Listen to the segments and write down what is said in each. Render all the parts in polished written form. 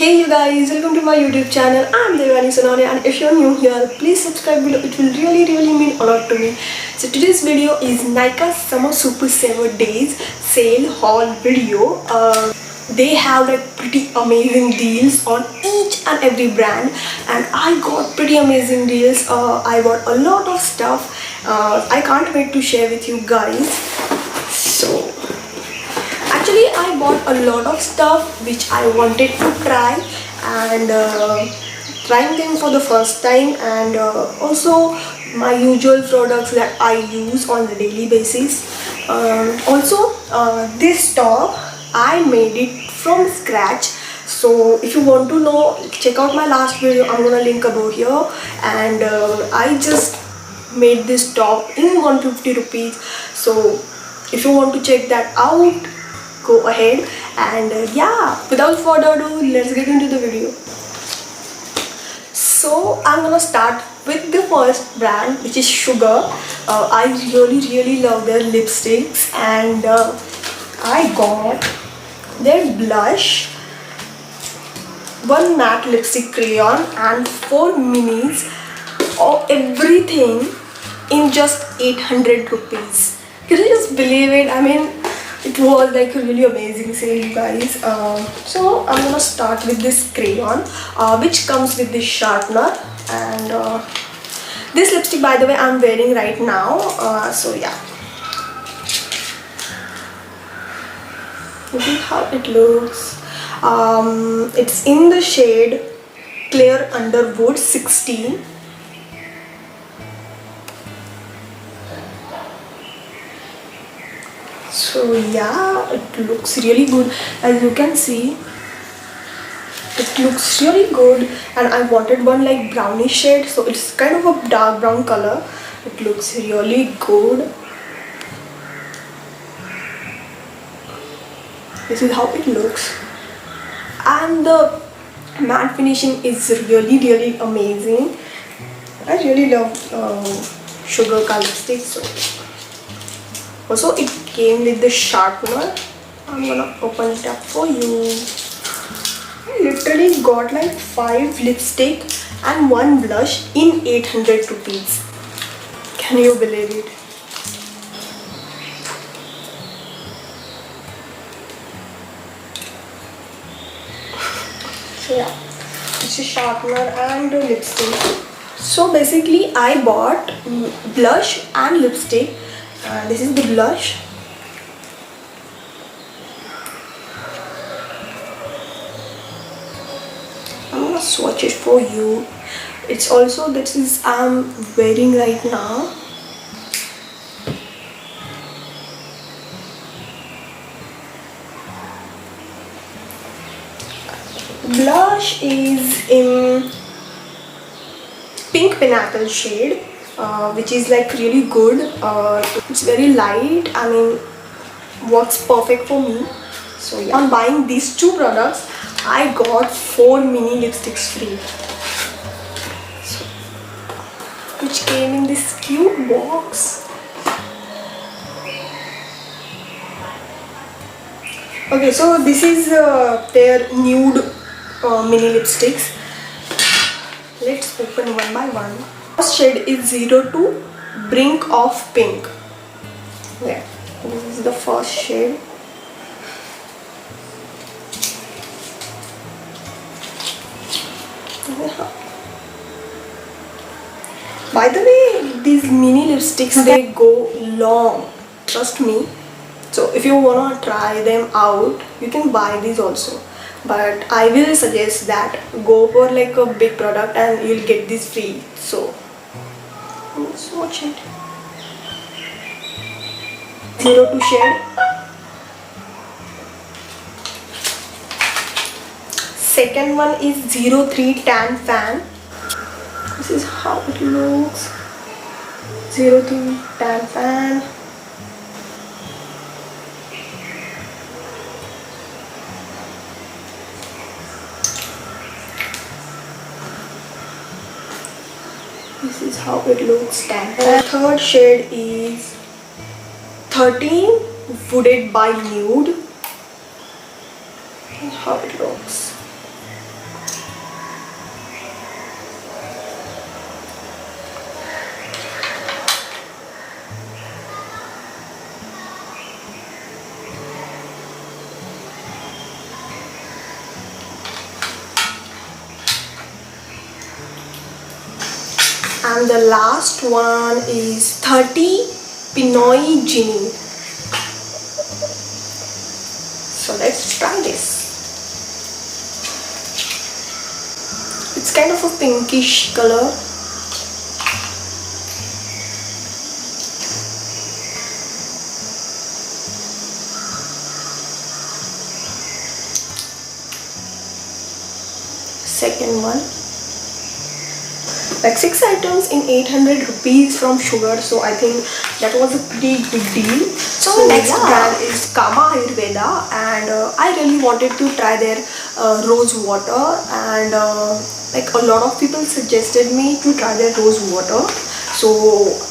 Hey you guys, welcome to my YouTube channel. I'm Devani Sonaria, and if you're new here, please subscribe below. It will really mean a lot to me. So today's video is Nykaa Summer Super Saver Days sale haul video. They have like pretty amazing deals on each and every brand, and I got pretty amazing deals. I bought a lot of stuff. I can't wait to share with you guys. So actually I bought a lot of stuff which I wanted to try, and trying them for the first time, and also my usual products that I use on the daily basis. This top I made it from scratch, so if you want to know, check out my last video. I'm gonna link above here, and I just made this top in 150 rupees. So if you want to check that out, go ahead. And yeah, without further ado, let's get into the video. So I'm gonna start with the first brand, which is Sugar. I really love their lipsticks, and I got their blush, one matte lipstick crayon, and 4 minis of everything in just 800 rupees. Can you just believe it? I mean, it was like a really amazing sale, you guys. So I'm gonna start with this crayon, which comes with this sharpener, and this lipstick, by the way, I'm wearing right now. So yeah, this is how it looks. It's in the shade Clear Underwood 16. So yeah, it looks really good. As you can see, it looks really good, and I wanted one like brownish shade, so it's kind of a dark brown color. It looks really good. This is how it looks, and the matte finishing is really amazing. I really love Sugar Ka lipstick. So also it came with the sharpener. I'm gonna open it up for you. I literally got like 5 lipstick and 1 blush in 800 rupees. Can you believe it? So yeah, it's a sharpener and a lipstick. So basically I bought blush and lipstick. This is the blush. I'm gonna swatch it for you. It's also, this is I'm wearing right now. Blush is in Pink Pinnacle shade, which is like really good. It's very light. I mean, works perfect for me. So yeah, on buying these 2 products, I got 4 mini lipsticks free, so, which came in this cute box. Okay, so this is their nude mini lipsticks. Let's open one by one. First shade is 02 Brink of Pink. Yeah, this is the first shade. By the way, these mini lipsticks, they go long, trust me. So if you wanna try them out, you can buy these also. But I will suggest that go for like a big product and you'll get this free. So let's watch it. 02 shade. Second one is 03 Tan Fan. This is how it looks. 03 Tan Fan. This is how it looks. The third shade is 13 Wooded by Nude. How it looks. And the last one is 30 Pinoy Genie. So let's try this. It's kind of a pinkish color. Second one, like 6 items in 800 rupees from Sugar, so I think that was a pretty good deal. So next brand is Kama Ayurveda, and I really wanted to try their rose water, and like a lot of people suggested me to try their rose water, so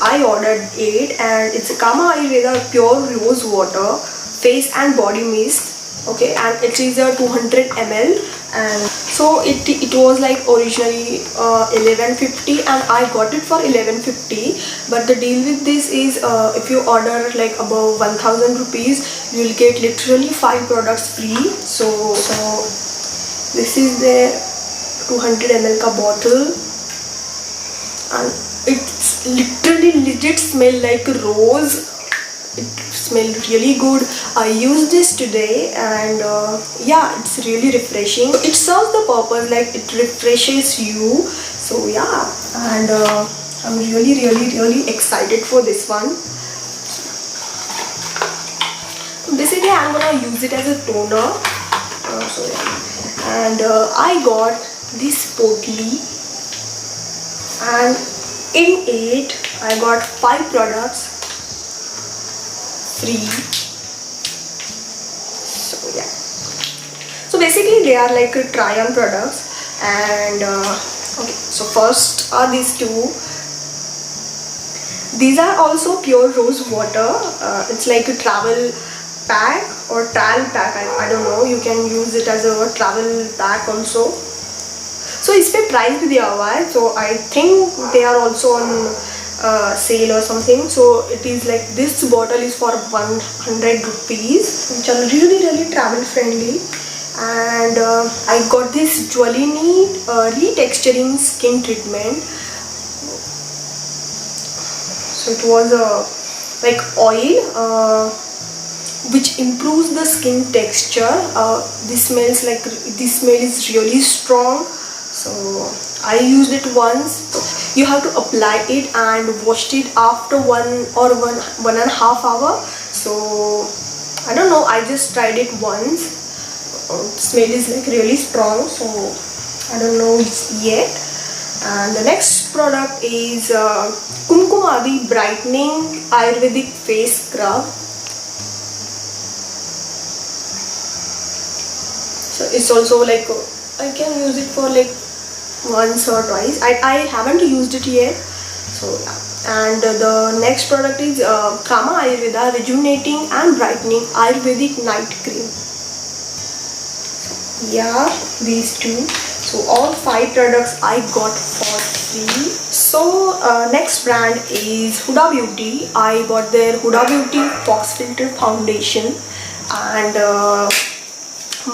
I ordered it. And it's a Kama Ayurveda pure rose water face and body mist. Okay, and it is a 200 ml, and so it was like originally 1150, and I got it for 1150. But the deal with this is if you order like above 1000 rupees, you will get literally 5 products free. So this is the 200 ml ka bottle, and it's literally legit smell like a rose. It smelled really good. I used this today, and yeah, it's really refreshing. It serves the purpose, like it refreshes you. So yeah, and I'm really excited for this one. Basically, I'm gonna use it as a toner. So yeah, and I got this Potli, and in it I got 5 products free. So yeah, so basically they are like try-on products. And okay, so first are these two. These are also pure rose water. It's like a travel pack or travel pack, I don't know, you can use it as a travel pack also. So इस पे price भी दिया हुआ है, so I think they are also on sale or something. So it is like this bottle is for 100 rupees, which are really travel friendly. And I got this Jwalini retexturing skin treatment. So it was like oil which improves the skin texture. This smell is really strong. So I used it once. You have to apply it and wash it after one and a half hour. So I don't know, I just tried it once. Smell is like really strong, so I don't know yet. And the next product is Kumkumadi Brightening Ayurvedic Face Scrub. So it's also like I can use it for like once or twice. I haven't used it yet. So yeah. And the next product is Kama Ayurveda Rejuvenating and Brightening Ayurvedic Night Cream. Yeah, these two. So all 5 products I got for free. So next brand is Huda Beauty. I bought their Huda Beauty Fox Filter Foundation, and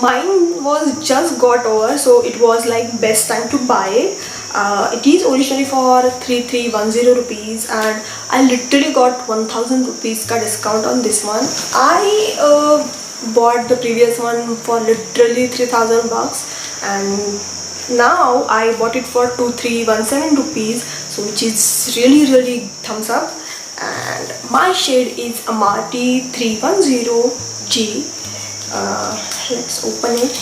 mine was just got over, so it was like best time to buy it. It is originally for 3310 rupees, and I literally got 1000 rupees ka discount on this one. I bought the previous one for literally 3000 bucks, and now I bought it for 2317 rupees, so which is really thumbs up. And my shade is Amati 310G. Let's open it.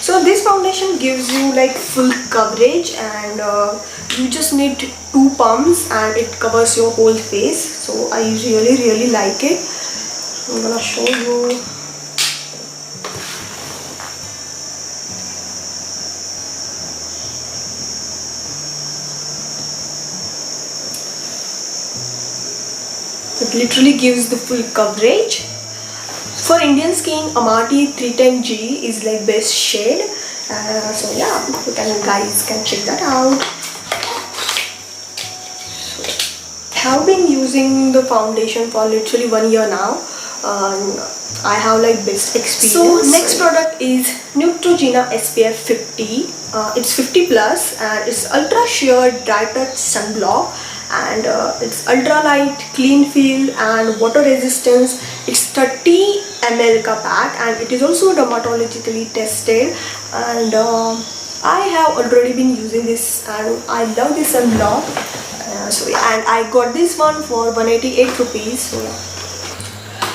So this foundation gives you like full coverage, and you just need 2 pumps and it covers your whole face. So I really like it. I'm gonna show you. It literally gives the full coverage. For Indian skin, Amati 310G is like best shade. So yeah, you guys can check that out. So, I have been using the foundation for literally 1 year now. I have like best experience. So next product is Neutrogena SPF 50. It's 50 plus and it's ultra sheer dry touch sunblock, and it's ultra light, clean feel and water resistance. It's 30 ml ka pack and it is also dermatologically tested, and I have already been using this and I love this sunblock. So yeah, and I got this one for 188 rupees. So yeah.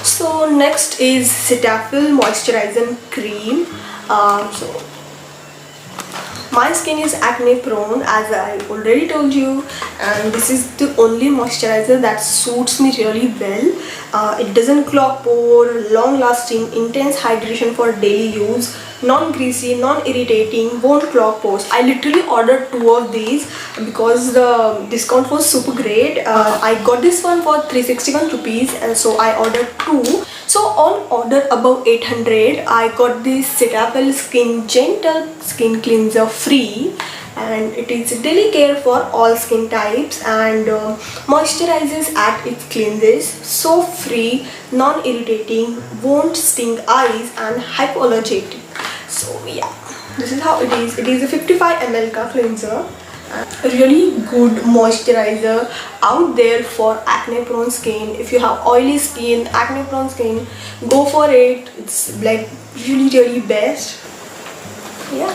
So next is Cetaphil moisturizing cream. So my skin is acne prone, as I already told you, and this is the only moisturizer that suits me really well. It doesn't clog pore, long lasting, intense hydration for daily use, non-greasy, non-irritating, won't clog pores. I literally ordered 2 of these because the discount was super great. I got this one for 361 rupees, and so I ordered 2. So on order above 800, I got this Cetaphil Skin Gentle Skin Cleanser free, and it is daily care for all skin types and moisturizes at its cleanses, so free, non-irritating, won't sting eyes and hypoallergenic. So yeah, this is how it is. It is a 55 ml ka cleanser. A really good moisturizer out there for acne prone skin. If you have oily skin, acne prone skin, go for it. It's like really best. Yeah.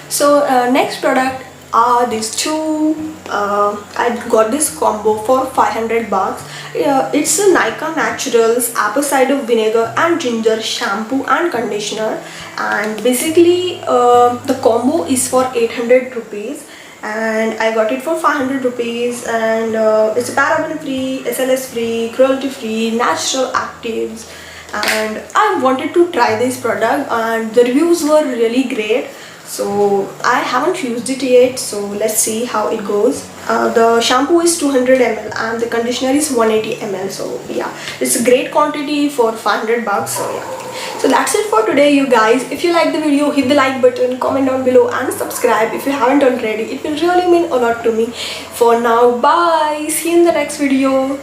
So next product are these two. I got this combo for 500 bucks. It's a Nykaa Naturals apple cider vinegar and ginger shampoo and conditioner, and basically the combo is for 800 rupees. And I got it for 500 rupees, and it's a paraben free, SLS free, cruelty free, natural actives, and I wanted to try this product and the reviews were really great. So I haven't used it yet, so let's see how it goes. The shampoo is 200 ml and the conditioner is 180 ml. So yeah, it's a great quantity for 500 bucks. So yeah. So that's it for today, you guys. If you like the video, hit the like button, comment down below and subscribe if you haven't already. It will really mean a lot to me. For now, bye. See you in the next video.